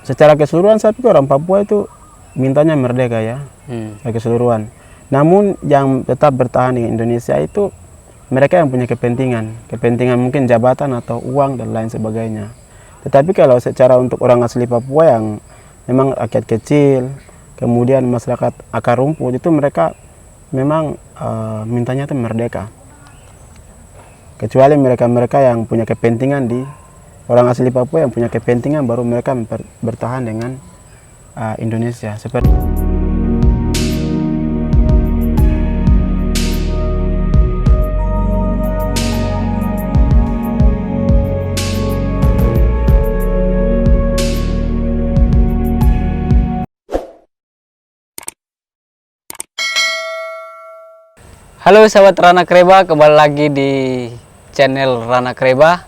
secara keseluruhan saya pikir orang Papua itu mintanya merdeka ya, keseluruhan. Namun yang tetap bertahan di Indonesia itu mereka yang punya kepentingan mungkin jabatan atau uang dan lain sebagainya. Tetapi kalau secara untuk orang asli Papua yang memang rakyat kecil, kemudian masyarakat akar rumput itu mereka memang mintanya itu merdeka. Kecuali mereka-mereka yang punya kepentingan di orang asli Papua yang punya kepentingan baru mereka bertahan dengan Indonesia. Seperti Halo sahabat Rana Kreba, kembali lagi di channel Rana Kreba.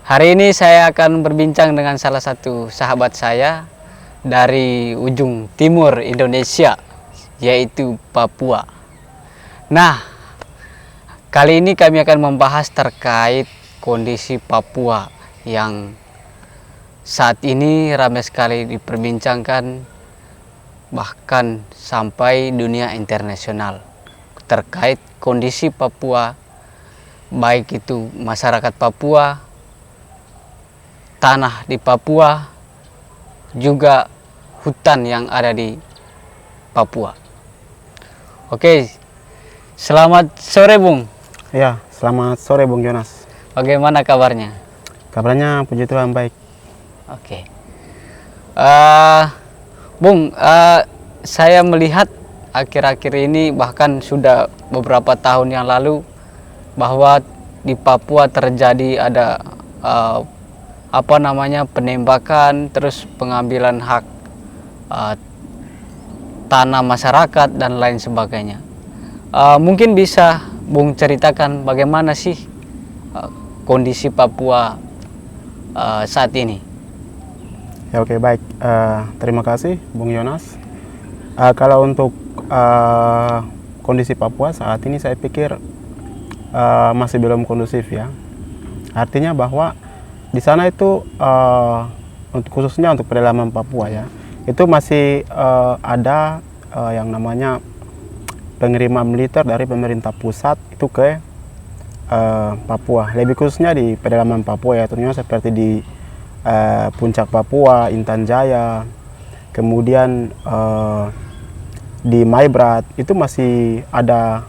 Hari ini saya akan berbincang dengan salah satu sahabat saya dari ujung timur Indonesia, yaitu Papua. Nah, kali ini kami akan membahas terkait kondisi Papua yang saat ini ramai sekali diperbincangkan, bahkan sampai dunia internasional. Terkait kondisi Papua, baik itu masyarakat Papua, tanah di Papua, juga hutan yang ada di Papua. Oke, selamat sore Bung. ya, selamat sore Bung Jonas. Bagaimana kabarnya? Kabarnya puji Tuhan baik. Oke, Bung, saya melihat akhir-akhir ini, bahkan sudah beberapa tahun yang lalu, bahwa di Papua terjadi ada penembakan, terus pengambilan hak tanah masyarakat dan lain sebagainya. Mungkin bisa Bung ceritakan bagaimana sih kondisi Papua saat ini? Ya oke, baik. Terima kasih Bung Jonas. Kalau untuk kondisi Papua saat ini saya pikir masih belum kondusif ya. Artinya bahwa di sana itu khususnya untuk pedalaman Papua ya, itu masih ada yang namanya pengiriman militer dari pemerintah pusat itu ke Papua. Lebih khususnya di pedalaman Papua ya, tentunya seperti di Puncak Papua, Intan Jaya, kemudian di Maibrat itu masih ada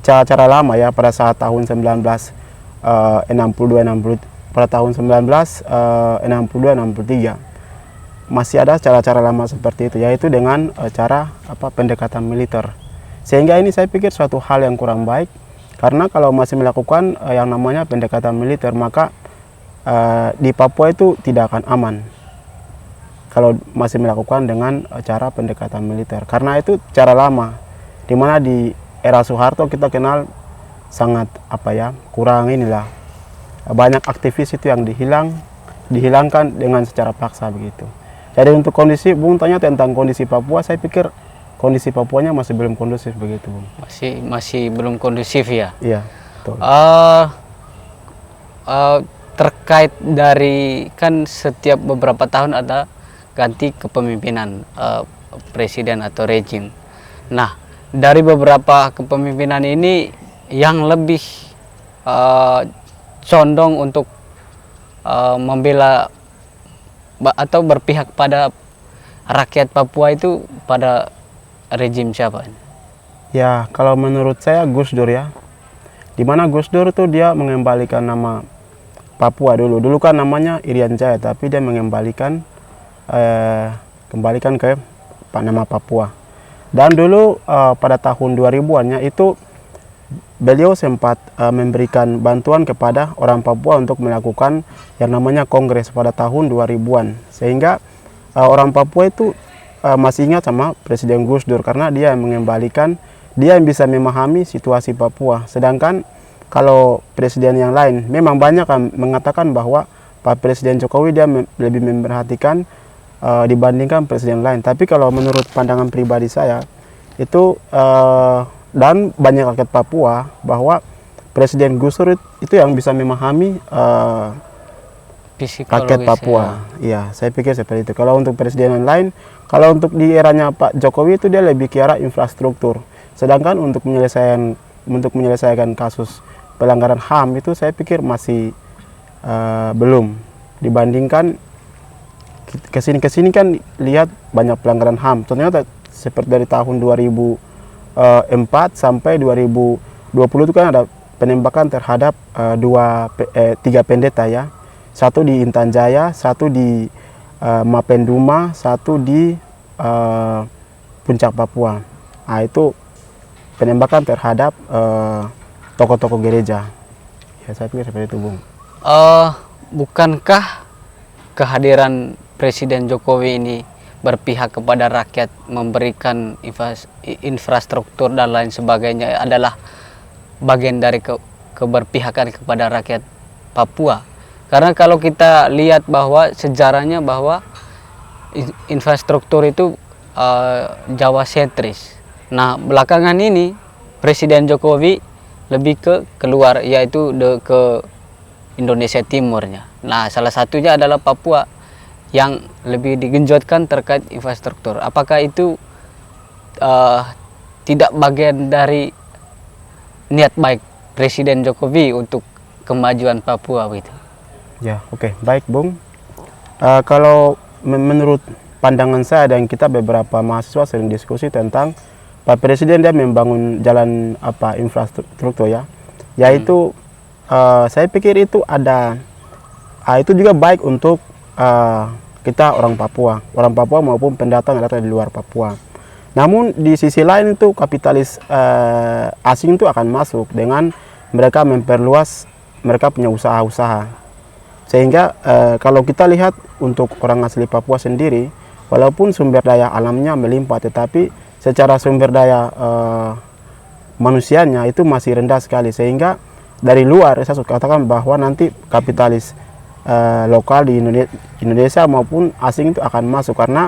cara-cara lama ya pada saat tahun 1962 pada tahun 1962-63 masih ada cara-cara lama seperti itu, yaitu dengan cara pendekatan militer. Sehingga ini saya pikir suatu hal yang kurang baik, karena kalau masih melakukan yang namanya pendekatan militer, maka di Papua itu tidak akan aman kalau masih melakukan dengan cara pendekatan militer, karena itu cara lama, dimana di era Soeharto kita kenal sangat kurang banyak aktivis itu yang dihilangkan dengan secara paksa begitu. Jadi untuk kondisi, Bung tanya tentang kondisi Papua, saya pikir kondisi Papuanya masih belum kondusif begitu, Bung. Masih belum kondusif ya? Iya, betul. Terkait dari, kan setiap beberapa tahun ada ganti kepemimpinan presiden atau rejim. Nah, dari beberapa kepemimpinan ini yang lebih condong untuk membela atau berpihak pada rakyat Papua itu pada rejim siapa? Ya, kalau menurut saya Gus Dur ya. Dimana Gus Dur itu dia mengembalikan nama Papua dulu. Dulu kan namanya Irian Jaya, tapi dia mengembalikan ke nama Papua. Dan dulu pada tahun 2000-annya itu beliau sempat memberikan bantuan kepada orang Papua untuk melakukan yang namanya kongres pada tahun 2000-an. Sehingga orang Papua itu masih ingat sama Presiden Gus Dur, karena dia yang mengembalikan, dia yang bisa memahami situasi Papua. Sedangkan kalau presiden yang lain memang banyak yang mengatakan bahwa Pak Presiden Jokowi dia lebih memperhatikan dibandingkan presiden lain. Tapi kalau menurut pandangan pribadi saya itu dan banyak rakyat Papua, bahwa Presiden Gus Dur itu yang bisa memahami psikologis Papua. Iya, saya pikir seperti itu. Kalau untuk presiden yang lain, kalau untuk di eranya Pak Jokowi itu dia lebih ke arah infrastruktur. Sedangkan untuk menyelesaikan kasus pelanggaran HAM itu saya pikir masih belum. Dibandingkan kesini kan lihat banyak pelanggaran HAM. Contohnya seperti dari tahun 2004 sampai 2020 itu kan ada penembakan terhadap 3 pendeta ya. Satu di Intan Jaya, satu di Mapenduma, satu di Puncak Papua. Nah, itu penembakan terhadap tokoh-tokoh gereja. Ya, saya pikir seperti itu, Bung. Bukankah kehadiran Presiden Jokowi ini berpihak kepada rakyat, memberikan infrastruktur dan lain sebagainya adalah bagian dari keberpihakan kepada rakyat Papua? Karena kalau kita lihat bahwa sejarahnya bahwa infrastruktur itu Jawa sentris. Nah, belakangan ini Presiden Jokowi lebih ke keluar, yaitu ke Indonesia Timurnya. Nah, salah satunya adalah Papua yang lebih digenjotkan terkait infrastruktur. Apakah itu tidak bagian dari niat baik Presiden Jokowi untuk kemajuan Papua gitu? Ya, oke. Baik, Bung. Kalau menurut pandangan saya dan kita beberapa mahasiswa sering diskusi tentang Pak Presiden dia membangun jalan infrastruktur ya. Yaitu saya pikir itu itu juga baik untuk kita orang Papua maupun pendatang yang datang di luar Papua. Namun di sisi lain itu kapitalis asing itu akan masuk dengan mereka memperluas mereka punya usaha-usaha. Sehingga kalau kita lihat untuk orang asli Papua sendiri, walaupun sumber daya alamnya melimpah, tetapi secara sumber daya manusianya itu masih rendah sekali. Sehingga dari luar saya suka katakan bahwa nanti kapitalis lokal di Indonesia maupun asing itu akan masuk, karena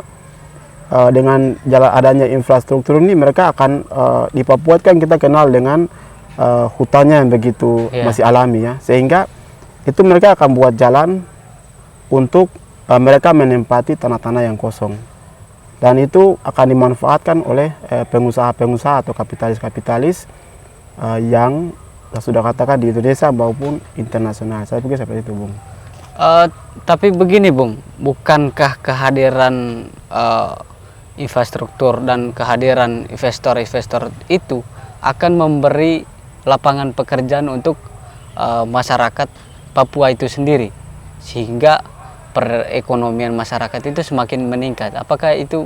dengan adanya infrastruktur ini mereka akan di Papua kan kita kenal dengan hutannya yang begitu masih alami ya, sehingga itu mereka akan buat jalan untuk mereka menempati tanah-tanah yang kosong, dan itu akan dimanfaatkan oleh pengusaha-pengusaha atau kapitalis-kapitalis yang sudah katakan di Indonesia maupun internasional. Saya pikir seperti itu, Bung. Tapi begini, Bung, bukankah kehadiran infrastruktur dan kehadiran investor-investor itu akan memberi lapangan pekerjaan untuk masyarakat Papua itu sendiri, sehingga perekonomian masyarakat itu semakin meningkat? Apakah itu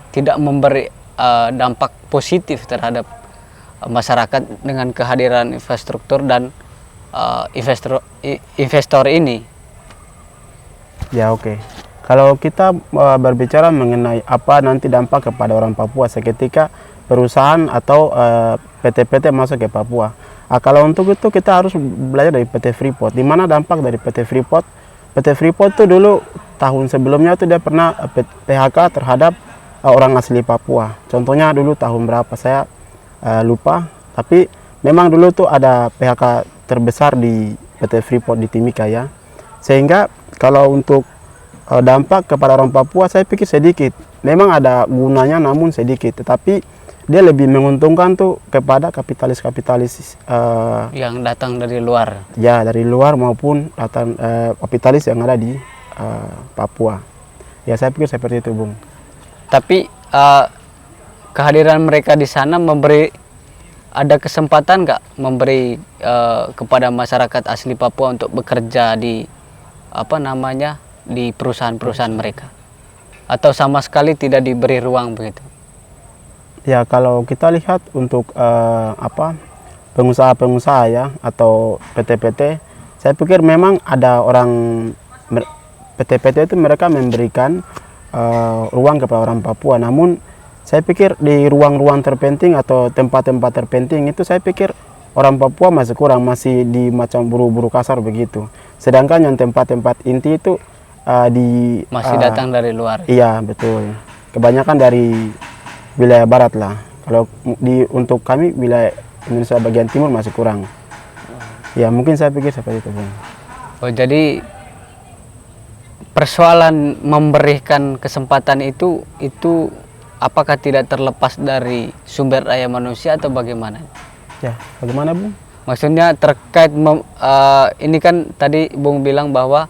tidak memberi dampak positif terhadap masyarakat dengan kehadiran infrastruktur dan investor ini? Ya, oke. Kalau kita berbicara mengenai apa nanti dampak kepada orang Papua seketika perusahaan atau PT-PT masuk ke Papua. Kalau untuk itu kita harus belajar dari PT Freeport. Di mana dampak dari PT Freeport? PT Freeport itu dulu tahun sebelumnya itu dia pernah PHK terhadap orang asli Papua. Contohnya dulu tahun berapa saya lupa. Tapi memang dulu tuh ada PHK terbesar di PT Freeport di Timika ya. Sehingga kalau untuk dampak kepada orang Papua saya pikir sedikit. Memang ada gunanya namun sedikit. Tetapi dia lebih menguntungkan tuh kepada kapitalis-kapitalis yang datang dari luar. Ya, dari luar maupun datang kapitalis yang ada di Papua. Ya, saya pikir seperti itu, Bung. Tapi kehadiran mereka di sana ada kesempatan nggak memberi kepada masyarakat asli Papua untuk bekerja di di perusahaan-perusahaan mereka, atau sama sekali tidak diberi ruang begitu? Ya, kalau kita lihat untuk pengusaha-pengusaha ya atau PT-PT, saya pikir memang ada orang PT-PT itu mereka memberikan ruang kepada orang Papua. Namun saya pikir di ruang-ruang terpenting atau tempat-tempat terpenting itu saya pikir orang Papua masih kurang, masih di macam buru-buru kasar begitu. Sedangkan yang tempat-tempat inti itu masih datang dari luar. Iya, betul. Kebanyakan dari wilayah barat lah. Kalau untuk kami wilayah Indonesia bagian timur masih kurang. Ya, mungkin saya pikir seperti itu, Bung. Oh, jadi persoalan memberikan kesempatan itu apakah tidak terlepas dari sumber daya manusia atau bagaimana? Ya, bagaimana Bung? Maksudnya terkait ini kan tadi Bung bilang bahwa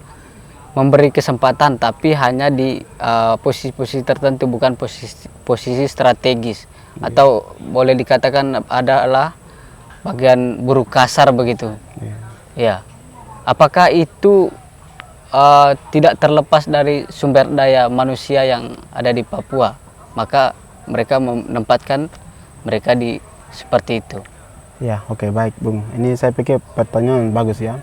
memberi kesempatan tapi hanya di posisi-posisi tertentu, bukan posisi strategis, atau boleh dikatakan adalah bagian buruh kasar begitu. Ya, apakah itu tidak terlepas dari sumber daya manusia yang ada di Papua, maka mereka menempatkan mereka di seperti itu? Ya, oke, baik Bung. Ini saya pikir pertanyaan bagus ya.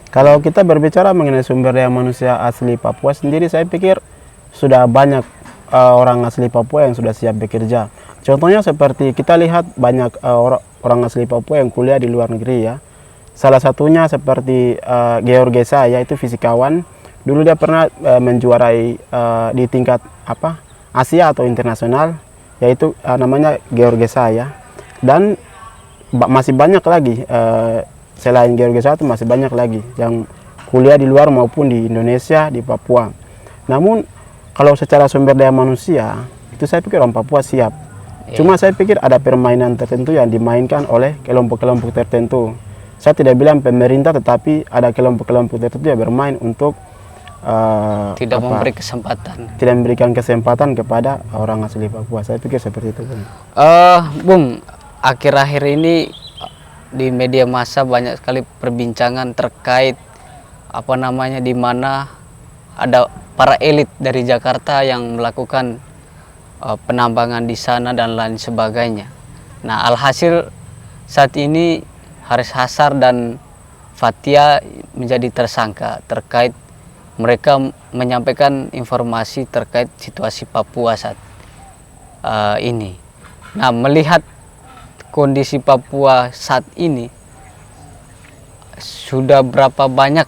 Kalau kita berbicara mengenai sumber daya manusia asli Papua sendiri, saya pikir sudah banyak orang asli Papua yang sudah siap bekerja. Contohnya seperti kita lihat banyak orang asli Papua yang kuliah di luar negeri ya. Salah satunya seperti Georg Gesa, yaitu fisikawan. Dulu dia pernah menjuarai di tingkat Asia atau internasional, yaitu namanya Georg Gesa ya. Dan masih banyak lagi selain Georg Gesa itu masih banyak lagi yang kuliah di luar maupun di Indonesia, di Papua. Namun kalau secara sumber daya manusia itu saya pikir orang Papua siap. Cuma saya pikir ada permainan tertentu yang dimainkan oleh kelompok-kelompok tertentu. Saya tidak bilang pemerintah, tetapi ada kelompok-kelompok tertentu yang bermain untuk tidak memberi kesempatan. Tidak memberikan kesempatan kepada orang asli Papua. Saya pikir seperti itu, Bung. Bung, akhir-akhir ini di media massa banyak sekali perbincangan terkait di mana ada para elit dari Jakarta yang melakukan penambangan di sana dan lain sebagainya. Nah, alhasil saat ini Haris Azhar dan Fathia menjadi tersangka terkait mereka menyampaikan informasi terkait situasi Papua saat ini. Nah, melihat kondisi Papua saat ini, sudah berapa banyak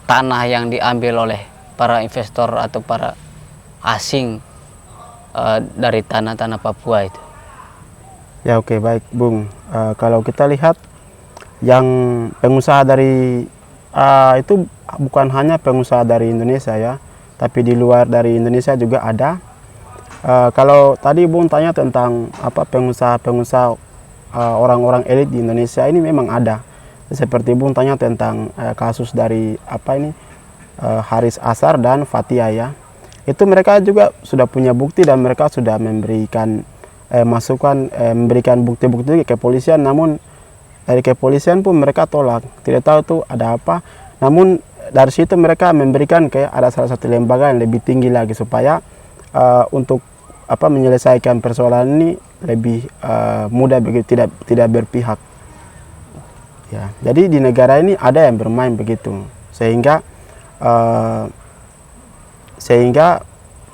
tanah yang diambil oleh para investor atau para asing dari tanah-tanah Papua itu? Ya, oke, baik Bung. Kalau kita lihat yang pengusaha dari itu bukan hanya pengusaha dari Indonesia ya, tapi di luar dari Indonesia juga ada. Kalau tadi Bung tanya tentang pengusaha-pengusaha orang-orang elit di Indonesia, ini memang ada. Seperti Bung tanya tentang kasus dari Haris Azhar dan Fathia ya. Itu mereka juga sudah punya bukti dan mereka sudah memberikan masukan, memberikan bukti-bukti ke kepolisian. Namun dari kepolisian pun mereka tolak, tidak tahu tuh ada apa. Namun dari situ mereka memberikan ada salah satu lembaga yang lebih tinggi lagi supaya untuk menyelesaikan persoalan ini lebih mudah, begitu, tidak berpihak ya. Jadi di negara ini ada yang bermain begitu sehingga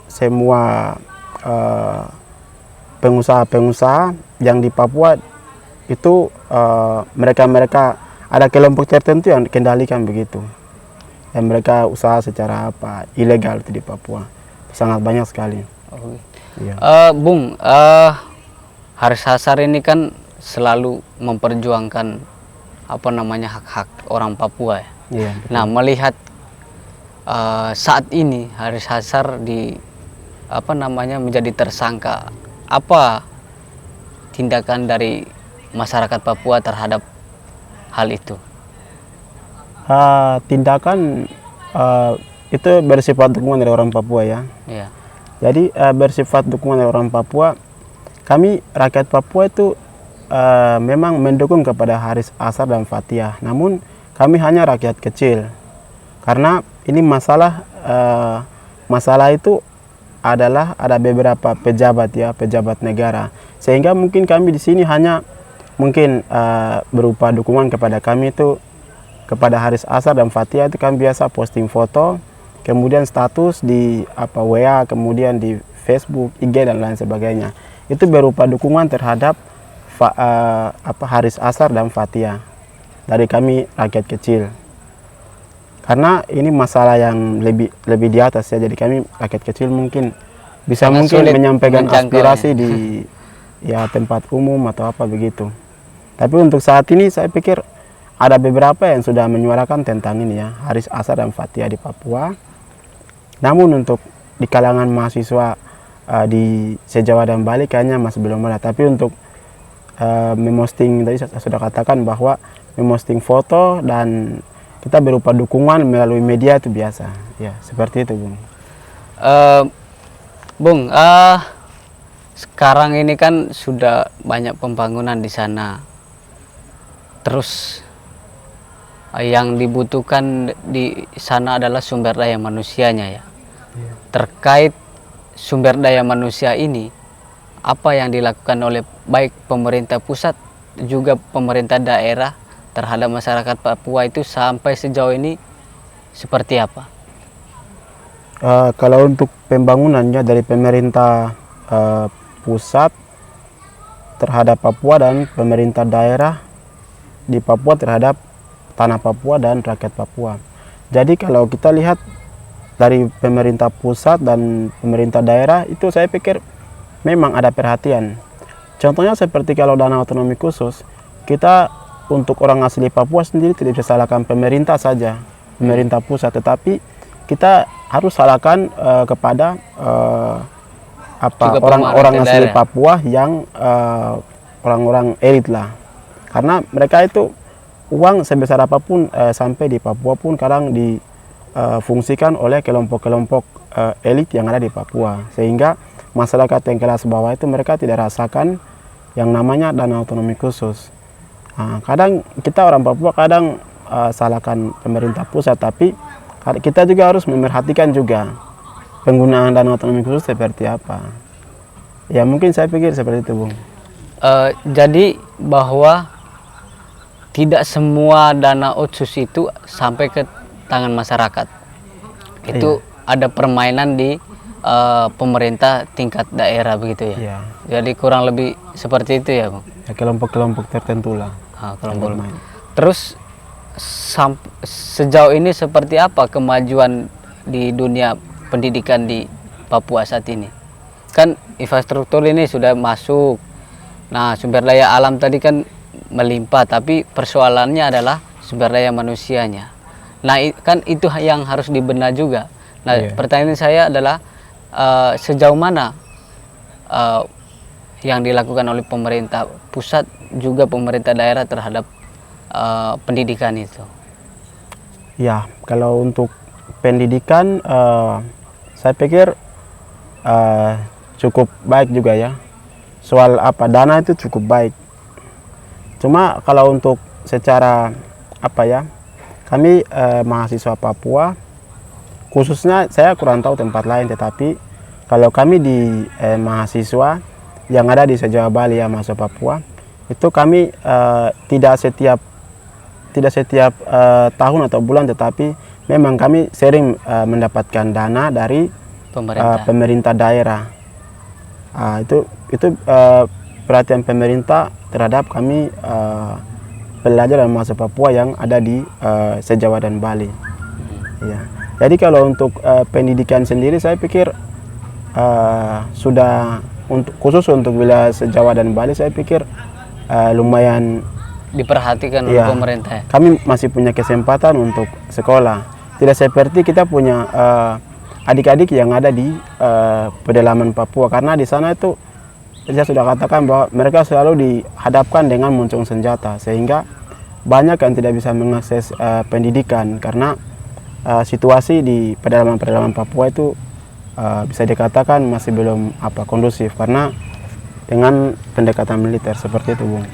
semua pengusaha-pengusaha yang di Papua itu mereka ada kelompok tertentu yang kendalikan begitu, dan mereka usaha secara ilegal itu di Papua sangat banyak sekali. Ya. Bung, Haris Azhar ini kan selalu memperjuangkan hak-hak orang Papua ya. Ya, nah, melihat saat ini Haris Azhar menjadi tersangka, apa tindakan dari masyarakat Papua terhadap hal itu? Tindakan itu bersifat dukungan dari orang Papua ya. Ya. Jadi bersifat dukungan dari orang Papua. Kami rakyat Papua itu memang mendukung kepada Haris Azhar dan Fathia. Namun kami hanya rakyat kecil. Karena ini masalah itu adalah ada beberapa pejabat negara. Sehingga mungkin kami di sini hanya mungkin berupa dukungan kepada kami itu, kepada Haris Azhar dan Fathia itu kami biasa posting foto, kemudian status di WA, kemudian di Facebook, IG dan lain sebagainya. Itu berupa dukungan terhadap Haris Azhar dan Fathia dari kami rakyat kecil. Karena ini masalah yang lebih di atas ya, jadi kami rakyat kecil mungkin bisa menyampaikan aspirasi di tempat umum atau begitu. Tapi untuk saat ini saya pikir ada beberapa yang sudah menyuarakan tentang ini ya, Haris Azhar dan Fathia di Papua. Namun untuk di kalangan mahasiswa di se-Jawa dan Bali kayaknya masih belum ada. Tapi untuk memosting, tadi saya sudah katakan bahwa memosting foto dan kita berupa dukungan melalui media itu biasa. Ya, seperti itu, Bung. Bung, sekarang ini kan sudah banyak pembangunan di sana. Terus yang dibutuhkan di sana adalah sumber daya manusianya ya. Terkait sumber daya manusia ini, apa yang dilakukan oleh baik pemerintah pusat juga pemerintah daerah terhadap masyarakat Papua itu sampai sejauh ini seperti apa? Kalau untuk pembangunannya dari pemerintah pusat terhadap Papua dan pemerintah daerah di Papua terhadap tanah Papua dan rakyat Papua. Jadi kalau kita lihat dari pemerintah pusat dan pemerintah daerah itu saya pikir memang ada perhatian. Contohnya seperti kalau dana otonomi khusus, kita untuk orang asli Papua sendiri tidak bisa salahkan pemerintah saja, pemerintah pusat, tetapi kita harus salahkan kepada orang-orang asli daerah Papua yang orang-orang elit lah. Karena mereka itu uang sebesar apapun sampai di Papua pun kadang difungsikan oleh kelompok-kelompok elit yang ada di Papua, sehingga masyarakat yang kelas bawah itu mereka tidak rasakan yang namanya dana otonomi khusus. Kadang kita orang Papua kadang salahkan pemerintah pusat, tapi kita juga harus memerhatikan juga penggunaan dana otonomi khusus seperti apa. Ya mungkin saya pikir seperti itu, Bung. Jadi bahwa tidak semua dana otsus itu sampai ke tangan masyarakat. Itu ada permainan di pemerintah tingkat daerah begitu ya. Iya. Jadi kurang lebih seperti itu ya, Bung. Ya, kelompok-kelompok tertentu lah. Kelompok. Terus sejauh ini seperti apa kemajuan di dunia pendidikan di Papua saat ini? Kan infrastruktur ini sudah masuk. Nah, sumber daya alam tadi kan melimpah, tapi persoalannya adalah sumber daya manusianya. Nah, kan itu yang harus dibenahi juga. Nah, pertanyaan saya adalah sejauh mana yang dilakukan oleh pemerintah pusat juga pemerintah daerah terhadap pendidikan itu? Ya, kalau untuk pendidikan saya pikir cukup baik juga ya. Soal dana itu cukup baik. Cuma kalau untuk secara kami mahasiswa Papua, khususnya saya kurang tahu tempat lain, tetapi kalau kami di mahasiswa yang ada di se-Jawa Bali ya, mahasiswa Papua, itu kami tidak setiap tahun atau bulan, tetapi memang kami sering mendapatkan dana dari pemerintah daerah. Itu perhatian pemerintah terhadap kami pelajar dan mahasiswa Papua yang ada di se-Jawa dan Bali. Ya. Jadi kalau untuk pendidikan sendiri saya pikir sudah khusus untuk wilayah se-Jawa dan Bali saya pikir lumayan diperhatikan oleh pemerintah. Kami masih punya kesempatan untuk sekolah. Tidak seperti kita punya adik-adik yang ada di pedalaman Papua, karena di sana itu saya sudah katakan bahwa mereka selalu dihadapkan dengan moncong senjata, sehingga banyak yang tidak bisa mengakses pendidikan karena situasi di pedalaman Papua itu bisa dikatakan masih belum kondusif karena dengan pendekatan militer seperti itu, Bung.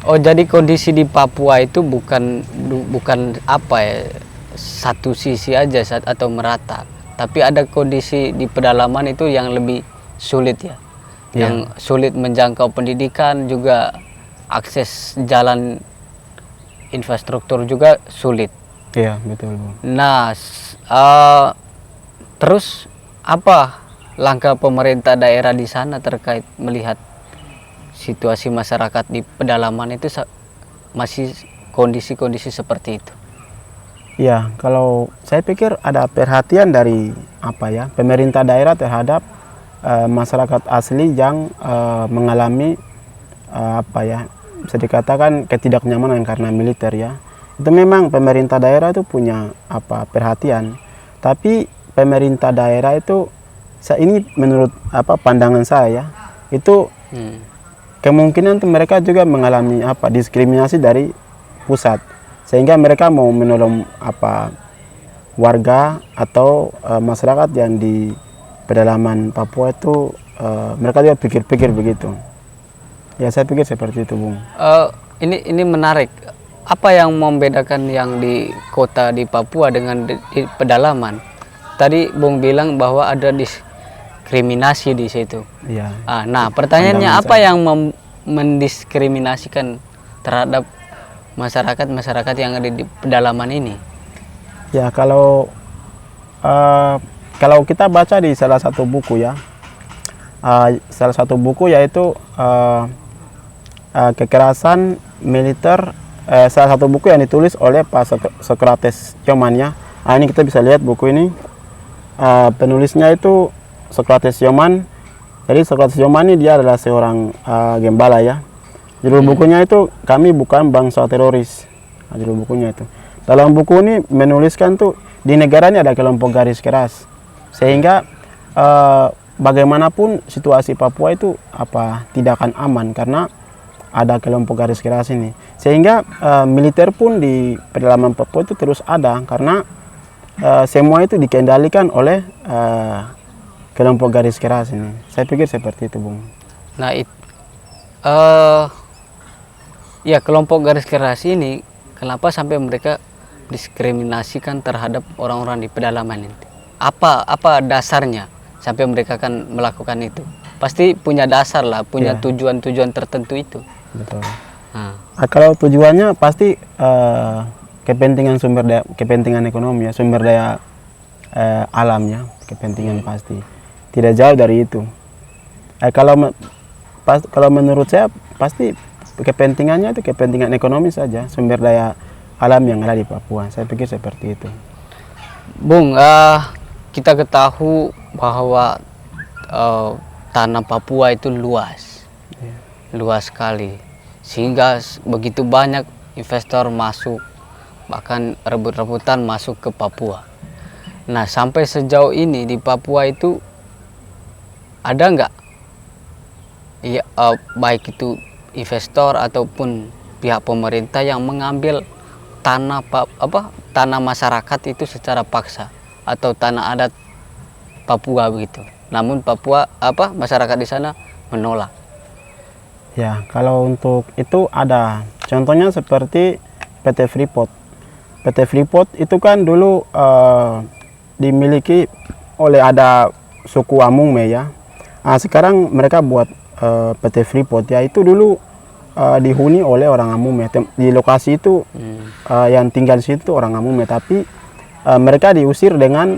Oh, jadi kondisi di Papua itu bukan satu sisi aja atau merata, tapi ada kondisi di pedalaman itu yang lebih sulit ya. Yang sulit menjangkau pendidikan, juga akses jalan infrastruktur juga sulit. Iya, betul, Bung. Nah, terus apa langkah pemerintah daerah di sana terkait melihat situasi masyarakat di pedalaman itu masih kondisi-kondisi seperti itu? Ya, kalau saya pikir ada perhatian dari pemerintah daerah terhadap masyarakat asli yang mengalami bisa dikatakan ketidaknyamanan karena militer ya. Itu memang pemerintah daerah itu punya perhatian. Tapi pemerintah daerah itu, ini menurut pandangan saya itu kemungkinan tuh mereka juga mengalami diskriminasi dari pusat, sehingga mereka mau menolong warga atau masyarakat yang di pedalaman Papua itu, mereka juga pikir-pikir begitu. Ya saya pikir seperti itu, Bung. Ini menarik. Apa yang membedakan yang di kota di Papua dengan di pedalaman? Tadi Bung bilang bahwa ada diskriminasi di situ. Iya. Nah, pertanyaannya apa yang mendiskriminasikan terhadap masyarakat yang ada di pedalaman ini? Ya, kalau kita baca di salah satu buku ya, yaitu kekerasan militer, salah satu buku yang ditulis oleh Pak Socrates Yoman ya. Ini kita bisa lihat buku ini, penulisnya itu Socrates Yoman. Jadi Socrates Yoman ini dia adalah seorang gembala ya. Judul bukunya itu Kami Bukan Bangsa Teroris. Judul bukunya itu. Dalam buku ini menuliskan tuh di negaranya ada kelompok garis keras, sehingga bagaimanapun situasi Papua itu tidak akan aman karena ada kelompok garis keras ini. Sehingga militer pun di pedalaman Papua itu terus ada karena semua itu dikendalikan oleh kelompok garis keras ini. Saya pikir seperti itu, Bung. Nah, ya kelompok garis keras ini kenapa sampai mereka diskriminasikan terhadap orang-orang di pedalaman ini? Apa dasarnya sampai mereka akan melakukan itu? Pasti punya dasar lah, punya tujuan-tujuan tertentu itu. Betul. Kalau tujuannya pasti kepentingan kepentingan ekonomi ya, sumber daya alamnya, kepentingan pasti. Tidak jauh dari itu. Kalau menurut saya pasti kepentingannya itu kepentingan ekonomi saja, sumber daya alam yang ada di Papua. Saya pikir seperti itu. Bung, kita ketahui bahwa tanah Papua itu luas, luas sekali, sehingga begitu banyak investor masuk, bahkan rebut-rebutan masuk ke Papua. Nah, sampai sejauh ini di Papua itu ada nggak, ya, baik itu investor ataupun pihak pemerintah yang mengambil tanah tanah masyarakat itu secara paksa atau tanah adat Papua begitu. Namun Papua masyarakat di sana menolak. Ya, kalau untuk itu ada contohnya seperti PT Freeport. PT Freeport itu kan dulu dimiliki oleh ada suku Amungme ya. Sekarang mereka buat PT Freeport ya, itu dulu dihuni oleh orang Amungme. Di lokasi itu yang tinggal di situ orang Amungme, tapi mereka diusir dengan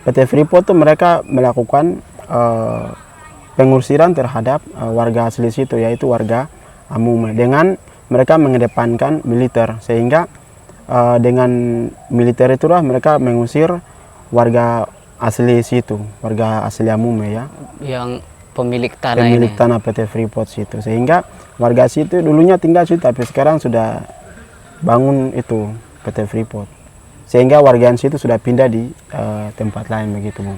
PT Freeport itu mereka melakukan pengusiran terhadap warga asli situ, yaitu warga Amungme, dengan mereka mengedepankan militer, sehingga dengan militer itulah mereka mengusir warga asli situ, warga asli Amungme ya, yang pemilik tanah PT Freeport situ, sehingga warga situ dulunya tinggal situ, tapi sekarang sudah bangun itu PT Freeport, sehingga warga situ sudah pindah di tempat lain begitu, Bung.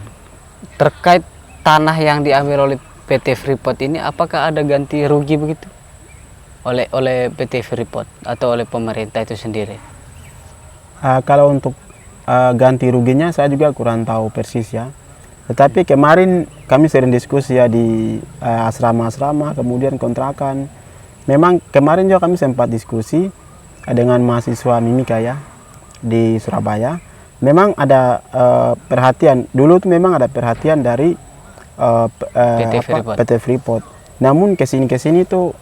Terkait tanah yang diambil oleh PT Freeport ini, apakah ada ganti rugi begitu oleh PT Freeport atau oleh pemerintah itu sendiri? Kalau untuk ganti ruginya saya juga kurang tahu persis ya. Tetapi kemarin kami sering diskusi ya di asrama-asrama, kemudian kontrakan. Memang kemarin juga kami sempat diskusi dengan mahasiswa Mimika ya di Surabaya. Memang ada perhatian, dulu tuh memang ada perhatian dari PT Freeport. Namun kesini tuh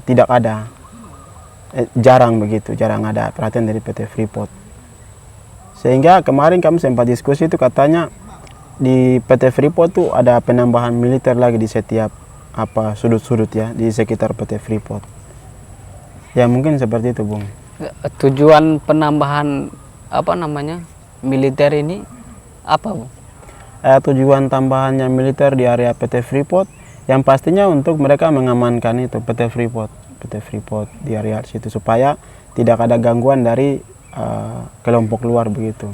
tidak ada, jarang begitu, jarang ada perhatian dari PT Freeport. Sehingga kemarin kami sempat diskusi itu, katanya di PT Freeport tuh ada penambahan militer lagi di setiap sudut-sudut ya di sekitar PT Freeport. Ya mungkin seperti itu, Bung. Tujuan penambahan militer ini apa, Bung? Tujuan tambahannya militer di area PT Freeport yang pastinya untuk mereka mengamankan itu PT Freeport di area situ, supaya tidak ada gangguan dari kelompok luar begitu,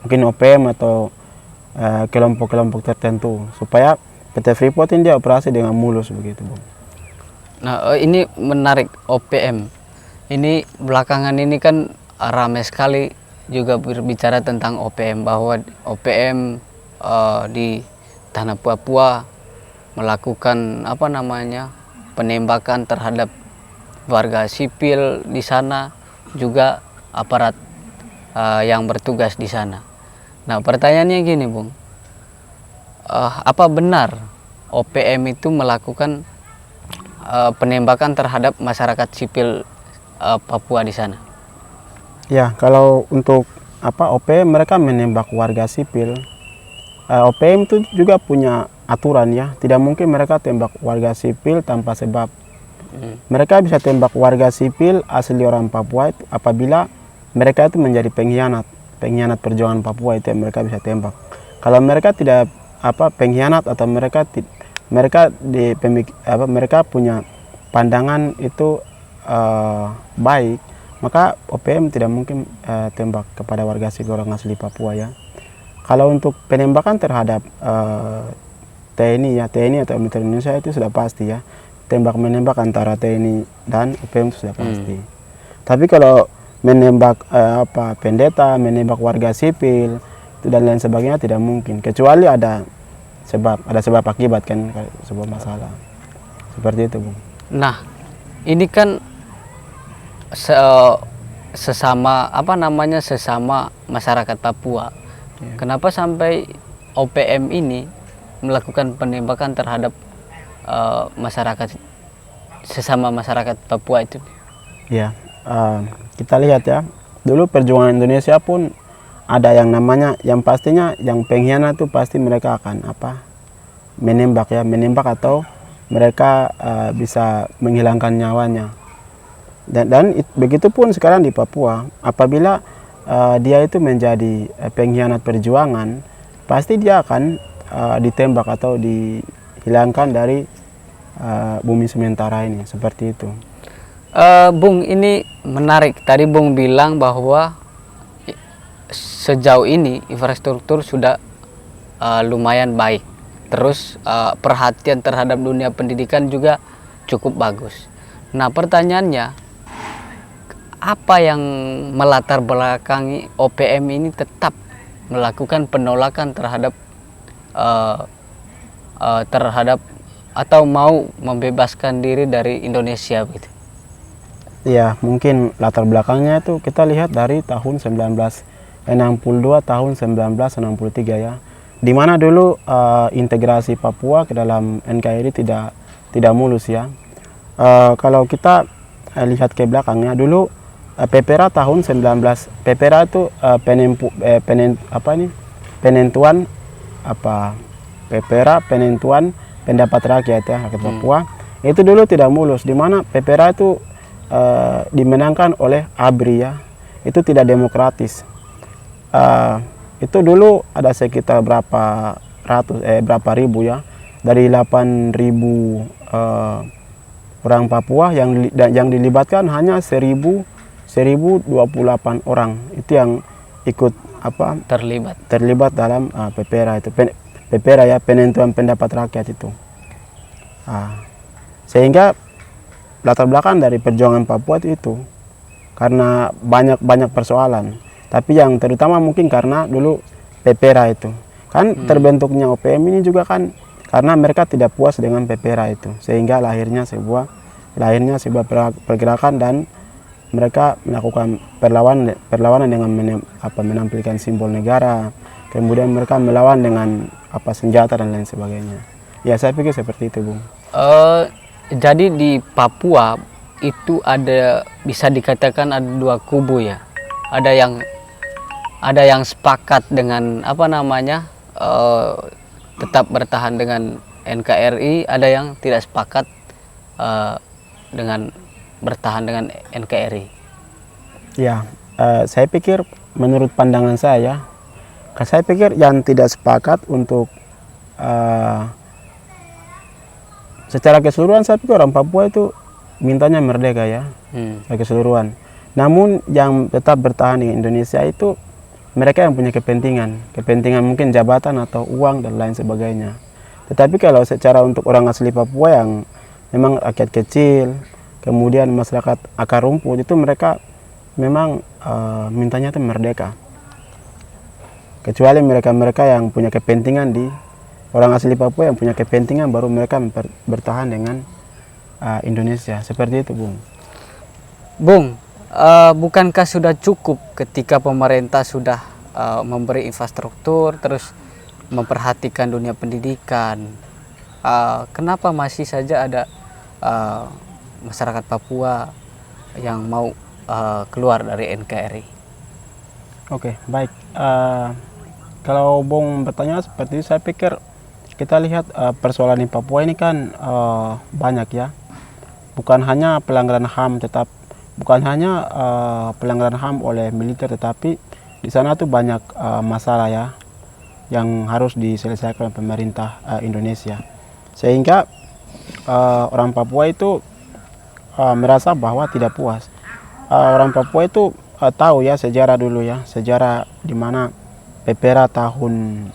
mungkin OPM atau kelompok-kelompok tertentu, supaya PT Freeport ini dia operasi dengan mulus begitu, Bung. Nah, ini menarik OPM. Ini belakangan ini kan ramai sekali juga berbicara tentang OPM, bahwa OPM di tanah Papua melakukan penembakan terhadap warga sipil di sana, juga aparat yang bertugas di sana. Nah, pertanyaannya gini, Bung, apa benar OPM itu melakukan penembakan terhadap masyarakat sipil Papua di sana? Ya, kalau untuk OPM mereka menembak warga sipil. OPM itu juga punya aturan ya, tidak mungkin mereka tembak warga sipil tanpa sebab. Mereka bisa tembak warga sipil asli orang Papua itu apabila mereka itu menjadi pengkhianat perjuangan Papua, itu yang mereka bisa tembak. Kalau mereka tidak pengkhianat atau mereka punya pandangan itu baik, maka OPM tidak mungkin tembak kepada warga sipil orang asli Papua ya. Kalau untuk penembakan terhadap TNI atau militer Indonesia itu sudah pasti ya. Tembak-menembak antara TNI dan OPM itu sudah pasti. Tapi kalau menembak pendeta, menembak warga sipil itu dan lain sebagainya tidak mungkin, kecuali ada sebab akibat kan, sebuah masalah. Seperti itu, Bung. Nah, ini kan sesama masyarakat Papua. Kenapa sampai OPM ini melakukan penembakan terhadap sesama masyarakat Papua itu? Ya, kita lihat ya, dulu perjuangan Indonesia pun ada yang namanya, yang pastinya yang pengkhianat itu pasti mereka akan menembak atau mereka bisa menghilangkan nyawanya. Dan begitu pun sekarang di Papua, apabila dia itu menjadi pengkhianat perjuangan, pasti dia akan ditembak atau dihilangkan dari bumi sementara ini, seperti itu. Bung, ini menarik. Tadi Bung bilang bahwa sejauh ini infrastruktur sudah lumayan baik. Terus perhatian terhadap dunia pendidikan juga cukup bagus. Nah, pertanyaannya, apa yang melatar belakangi OPM ini tetap melakukan penolakan terhadap atau mau membebaskan diri dari Indonesia gitu? Ya, mungkin latar belakangnya itu kita lihat dari tahun 1962 tahun 1963 ya, di mana dulu integrasi Papua ke dalam NKRI tidak mulus ya. Kalau kita lihat ke belakangnya dulu, PPRA tahun 19 PPRA itu penentuan PPRA penentuan pendapat rakyat ya, rakyat Papua. Itu dulu tidak mulus, di mana PPRA itu dimenangkan oleh ABRI ya. Itu tidak demokratis. Itu dulu ada sekitar berapa ribu ya, dari 8.000 orang Papua yang dilibatkan hanya 1028 orang itu yang ikut terlibat dalam PPRA itu. PPRA ya, penentuan pendapat rakyat itu. Sehingga latar belakang dari perjuangan Papua itu karena banyak persoalan, tapi yang terutama mungkin karena dulu PPRA itu kan terbentuknya OPM ini juga kan karena mereka tidak puas dengan PPRA itu, sehingga lahirnya sebuah pergerakan dan mereka melakukan perlawanan dengan menampilkan simbol negara, kemudian mereka melawan dengan senjata dan lain sebagainya. Ya, saya pikir seperti itu, Bung. Jadi di Papua itu bisa dikatakan ada dua kubu ya. Ada yang sepakat dengan tetap bertahan dengan NKRI, ada yang tidak sepakat dengan bertahan dengan NKRI. Ya, saya pikir menurut pandangan saya pikir yang tidak sepakat untuk secara keseluruhan, saya pikir orang Papua itu mintanya merdeka ya, keseluruhan. Namun yang tetap bertahan di Indonesia itu mereka yang punya kepentingan mungkin jabatan atau uang dan lain sebagainya. Tetapi kalau secara untuk orang asli Papua yang memang rakyat kecil, kemudian masyarakat akar rumput, itu mereka memang mintanya itu merdeka. Kecuali mereka-mereka yang punya kepentingan di orang asli Papua yang punya kepentingan, baru mereka bertahan dengan Indonesia. Seperti itu, Bung. Bung, bukankah sudah cukup ketika pemerintah sudah memberi infrastruktur, terus memperhatikan dunia pendidikan? Kenapa masih saja ada masyarakat Papua yang mau keluar dari NKRI? Oke, baik. Kalau Bung bertanya seperti itu, saya pikir kita lihat persoalan di Papua ini kan banyak ya. Bukan hanya pelanggaran HAM, bukan hanya pelanggaran HAM oleh militer, tetapi di sana tuh banyak masalah ya yang harus diselesaikan oleh pemerintah Indonesia. Sehingga orang Papua itu merasa bahwa tidak puas. Orang Papua itu tahu ya sejarah dulu ya, sejarah di mana PPRA tahun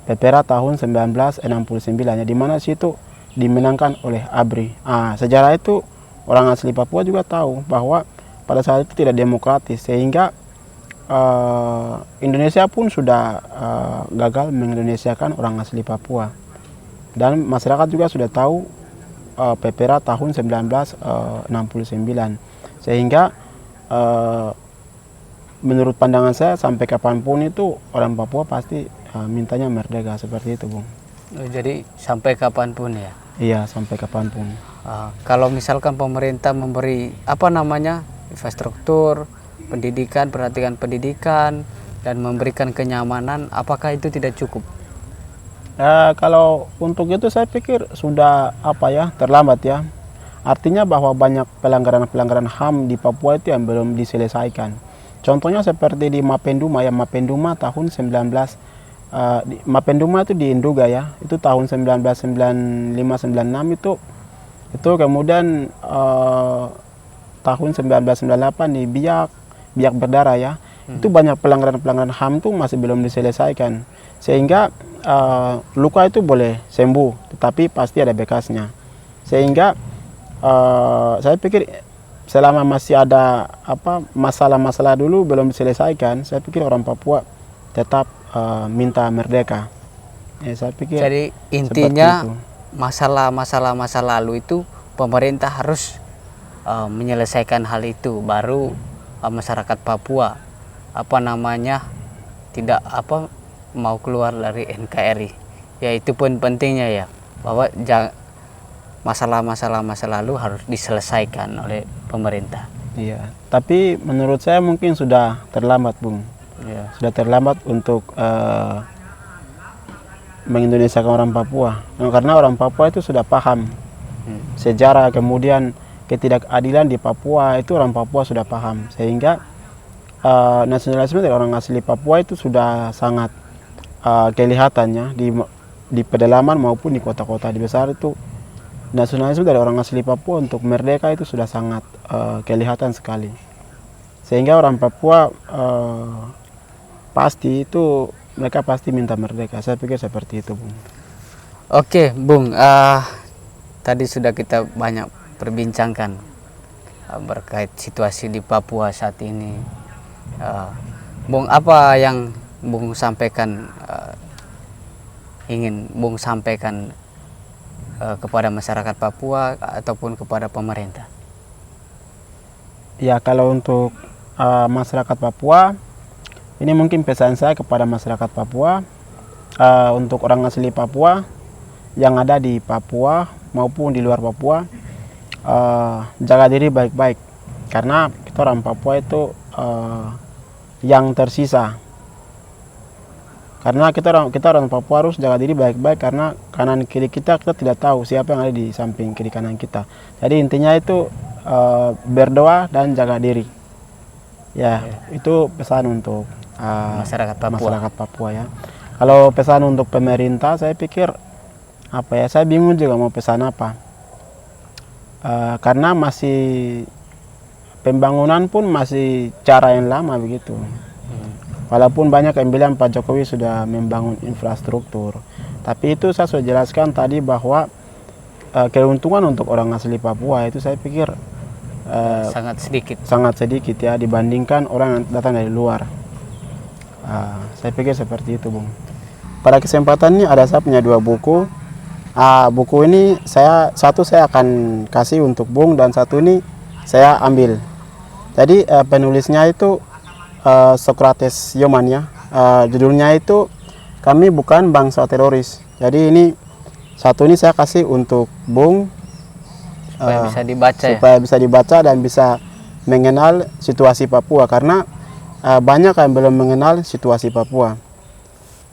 1969 ya, di mana situ dimenangkan oleh ABRI. Sejarah itu orang asli Papua juga tahu bahwa pada saat itu tidak demokratis, sehingga Indonesia pun sudah gagal mengindonesiakan orang asli Papua. Dan masyarakat juga sudah tahu PPRA tahun 1969, sehingga menurut pandangan saya sampai kapanpun itu orang Papua pasti mintanya merdeka, seperti itu, Bung. Jadi sampai kapanpun ya? Iya, sampai kapanpun. Kalau misalkan pemerintah memberi infrastruktur, pendidikan, perhatian pendidikan, dan memberikan kenyamanan, apakah itu tidak cukup? Kalau untuk itu saya pikir sudah terlambat ya. Artinya bahwa banyak pelanggaran HAM di Papua itu yang belum diselesaikan. Contohnya seperti di Mapenduma ya, Mapenduma tahun 19 Mapenduma itu di Induga ya, itu tahun 1995-96 itu kemudian tahun 1998 di Biak Berdarah ya, itu banyak pelanggaran HAM itu masih belum diselesaikan, sehingga luka itu boleh sembuh, tetapi pasti ada bekasnya. Sehingga saya pikir selama masih ada masalah-masalah dulu belum diselesaikan, saya pikir orang Papua tetap minta merdeka. Saya pikir. Jadi intinya masalah-masalah masa lalu itu pemerintah harus menyelesaikan hal itu, baru masyarakat Papua tidak mau keluar dari NKRI. Ya itu pun pentingnya ya, bahwa masalah-masalah masa lalu harus diselesaikan oleh pemerintah. Iya, tapi menurut saya mungkin sudah terlambat, Bung. Ya. Sudah terlambat untuk mengindonesiakan orang Papua, karena orang Papua itu sudah paham sejarah, kemudian ketidakadilan di Papua itu orang Papua sudah paham, sehingga nasionalisme dari orang asli Papua itu sudah sangat kelihatannya di pedalaman maupun di kota-kota di besar itu. Nasionalisme dari orang asli Papua untuk merdeka itu sudah sangat kelihatan sekali, sehingga orang Papua mereka pasti minta merdeka. Saya pikir seperti itu, Bung. Oke, Bung, tadi sudah kita banyak perbincangkan berkait situasi di Papua saat ini. Bung, apa yang Bung sampaikan, ingin Bung sampaikan kepada masyarakat Papua ataupun kepada pemerintah? Ya, kalau untuk masyarakat Papua, ini mungkin pesan saya kepada masyarakat Papua, untuk orang asli Papua yang ada di Papua maupun di luar Papua, jaga diri baik-baik, karena kita orang Papua itu yang tersisa. Karena kita orang Papua harus jaga diri baik-baik, karena kanan kiri kita tidak tahu siapa yang ada di samping kiri kanan kita. Jadi intinya itu berdoa dan jaga diri. Ya, itu pesan untuk masyarakat Papua ya. Kalau pesan untuk pemerintah, saya pikir saya bingung juga mau pesan apa. Karena masih pembangunan pun masih cara yang lama begitu. Walaupun banyak yang bilang Pak Jokowi sudah membangun infrastruktur, tapi itu saya sudah jelaskan tadi bahwa keuntungan untuk orang asli Papua itu saya pikir sangat sedikit ya dibandingkan orang yang datang dari luar. Saya pikir seperti itu, Bung. Pada kesempatan ini ada saya punya 2 buku. Buku ini satu saya akan kasih untuk Bung dan satu ini saya ambil. Jadi penulisnya itu Socrates Yoman ya. Judulnya itu Kami Bukan Bangsa Teroris. Jadi ini satu ini saya kasih untuk Bung supaya bisa dibaca supaya bisa dibaca dan bisa mengenal situasi Papua karena banyak yang belum mengenal situasi Papua.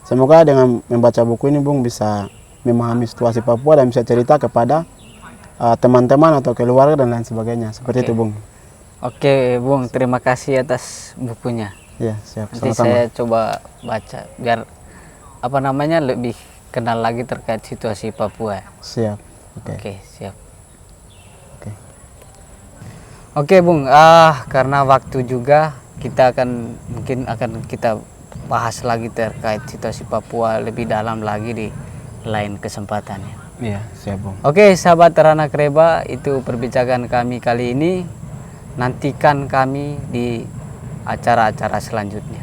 Semoga dengan membaca buku ini Bung bisa memahami situasi Papua dan bisa cerita kepada teman-teman atau keluarga dan lain sebagainya. Seperti itu, Bung. Oke, Bung, terima kasih atas bukunya. Ya, siap. Nanti Sama-sama. saya coba baca biar lebih kenal lagi terkait situasi Papua. Siap. Oke. Oke, siap. Oke. Oke, Bung, karena waktu juga mungkin akan kita bahas lagi terkait situasi Papua lebih dalam lagi di lain kesempatannya. Iya, siap, Bung. Oke, sahabat Teranak Reba, itu perbincangan kami kali ini. Nantikan kami di acara-acara selanjutnya.